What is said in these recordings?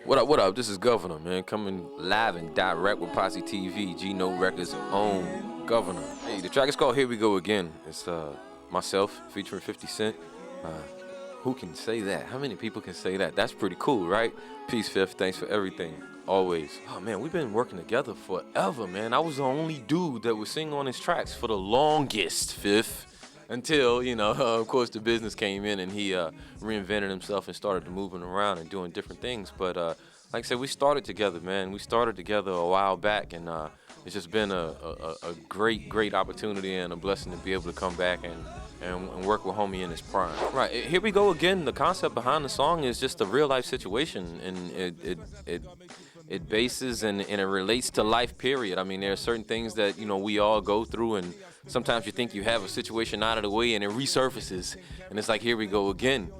What up? This is Governor, man, coming live and direct with Posse TV, G-No Records' own Governor. Hey, the track is called Here We Go Again. It's myself featuring 50 Cent. Who can say that? How many people can say that? That's pretty cool, right? Peace, Fifth. Thanks for everything. Always. Oh, man, we've been working together forever, man. I was the only dude that was singing on his tracks for the longest, Fifth. Until, of course, the business came in and he reinvented himself and started moving around and doing different things. But like I said, we started together, man. We started together a while back, and it's just been a great opportunity and a blessing to be able to come back and work with homie in his prime. Right, here we go again. The concept behind the song is just a real life situation, and it bases and it relates to life, period. I mean, there are certain things that, we all go through, and sometimes you think you have a situation out of the way and it resurfaces. And it's like, here we go again.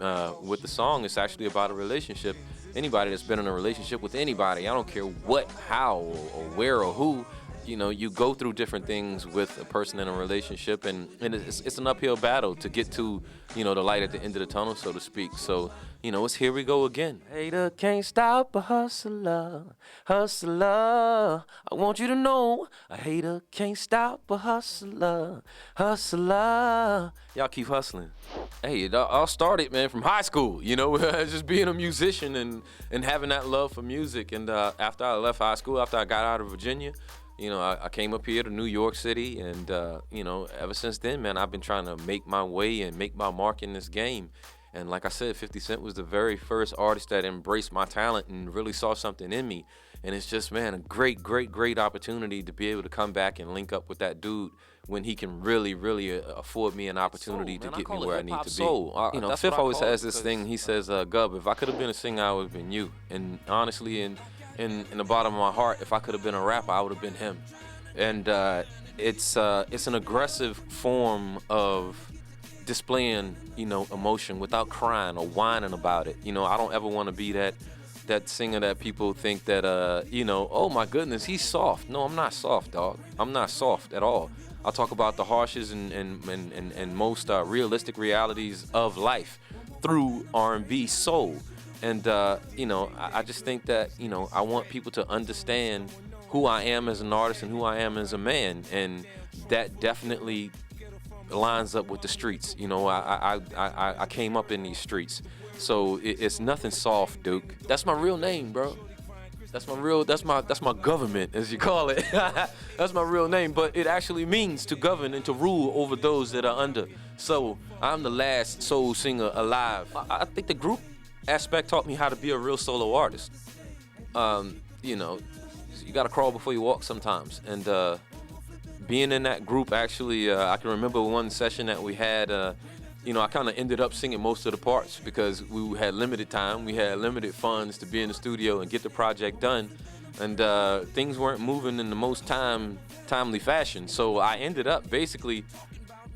With the song, it's actually about a relationship. Anybody that's been in a relationship with anybody, I don't care what, how, or where, or who, you go through different things with a person in a relationship, and it's an uphill battle to get to, the light at the end of the tunnel, so to speak. So, it's here we go again. Hater can't stop a hustler, hustler. I want you to know, a hater can't stop a hustler, hustler. Y'all keep hustling. Hey, it all started, man, from high school, just being a musician and having that love for music. And after I left high school, after I got out of Virginia, I came up here to New York City, and, ever since then, man, I've been trying to make my way and make my mark in this game. And like I said, 50 Cent was the very first artist that embraced my talent and really saw something in me. And it's just, man, a great opportunity to be able to come back and link up with that dude when he can really afford me an opportunity to get me where I need to be. Fifth always has this thing. He says, Gub, if I could have been a singer, I would have been you. And honestly, in the bottom of my heart, if I could have been a rapper, I would have been him. And it's an aggressive form of displaying, emotion without crying or whining about it. I don't ever want to be that singer that people think that, oh my goodness, he's soft. No, I'm not soft, dog. I'm not soft at all. I talk about the harshest and most realistic realities of life through R&B soul. And, I just think that, I want people to understand who I am as an artist and who I am as a man. And that definitely lines up with the streets. I came up in these streets. So it's nothing soft, Duke. That's my real name, bro. That's my government, as you call it. That's my real name, but it actually means to govern and to rule over those that are under. So I'm the last soul singer alive. I think the group aspect taught me how to be a real solo artist. You gotta crawl before you walk sometimes. And being in that group, actually, I can remember one session that we had, I kind of ended up singing most of the parts because we had limited time. We had limited funds to be in the studio and get the project done. And things weren't moving in the most timely fashion. So I ended up basically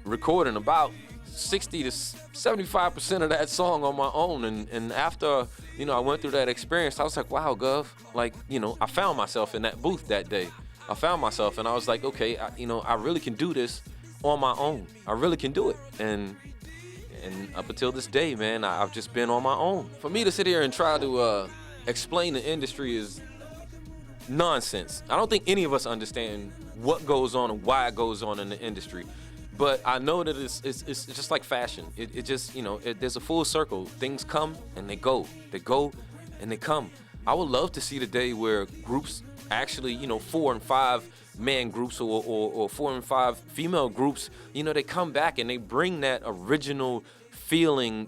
recording about 60 to 75% of that song on my own. And after, I went through that experience, I was like, wow, Gov, I found myself in that booth that day. I found myself and I was like, okay, I really can do this on my own. I really can do it. And up until this day, man, I've just been on my own. For me to sit here and try to explain the industry is nonsense. I don't think any of us understand what goes on and why it goes on in the industry. But I know that it's just like fashion. It just, there's a full circle. Things come and they go. They go and they come. I would love to see the day where groups actually, 4 and 5 man groups or 4 and 5 female groups, they come back and they bring that original feeling,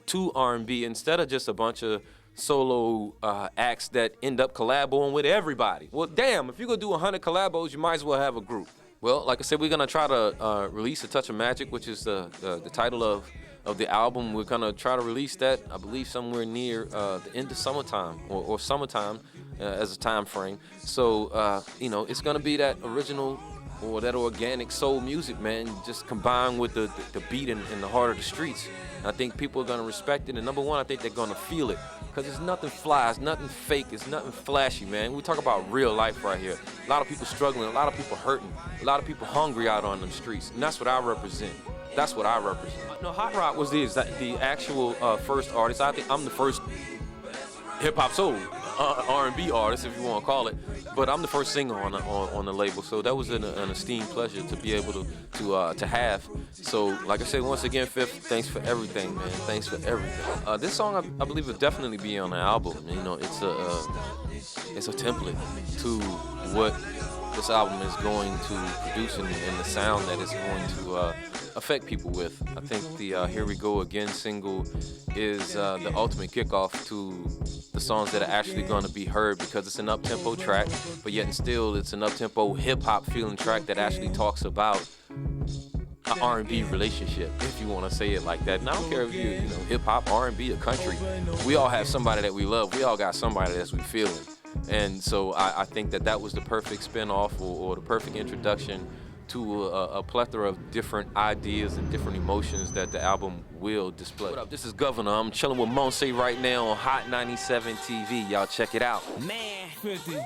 to R&B instead of just a bunch of solo acts that end up collaboing with everybody. Well, damn, if you're going to do 100 collabos, you might as well have a group. Well, like I said, we're going to try to release A Touch of Magic, which is the title of the album. We're going to try to release that, I believe, somewhere near the end of summertime or summertime as a time frame. So, it's going to be that original or that organic soul music, man, just combined with the beat and the heart of the streets. And I think people are going to respect it. And number one, I think they're going to feel it. Because it's nothing fly, it's nothing fake, it's nothing flashy, man. We talk about real life right here. A lot of people struggling, a lot of people hurting, a lot of people hungry out on them streets. And that's what I represent. That's what I represent. No, Hot Rod was the actual first artist. I think I'm the first hip-hop soul R&B artist, if you want to call it. But I'm the first singer on the label, so that was an esteemed pleasure to be able to have. So, like I said, once again, Fifth, thanks for everything, man. Thanks for everything. This song, I believe, will definitely be on the album. You know, it's a template to what this album is going to produce and the sound that it's going to affect people with. I think the Here We Go Again single is the ultimate kickoff to the songs that are actually going to be heard, because it's an up-tempo track, but yet and still it's an up-tempo hip-hop feeling track that actually talks about an R&B relationship, if you want to say it like that. And I don't care if you know, hip-hop, R&B, or country. We all have somebody that we love. We all got somebody that's we feeling. And so I think that was the perfect spin-off or the perfect introduction to a plethora of different ideas and different emotions that the album will display. What up? This is Governor. I'm chilling with Monse right now on Hot 97 TV. Y'all check it out. Man, 50.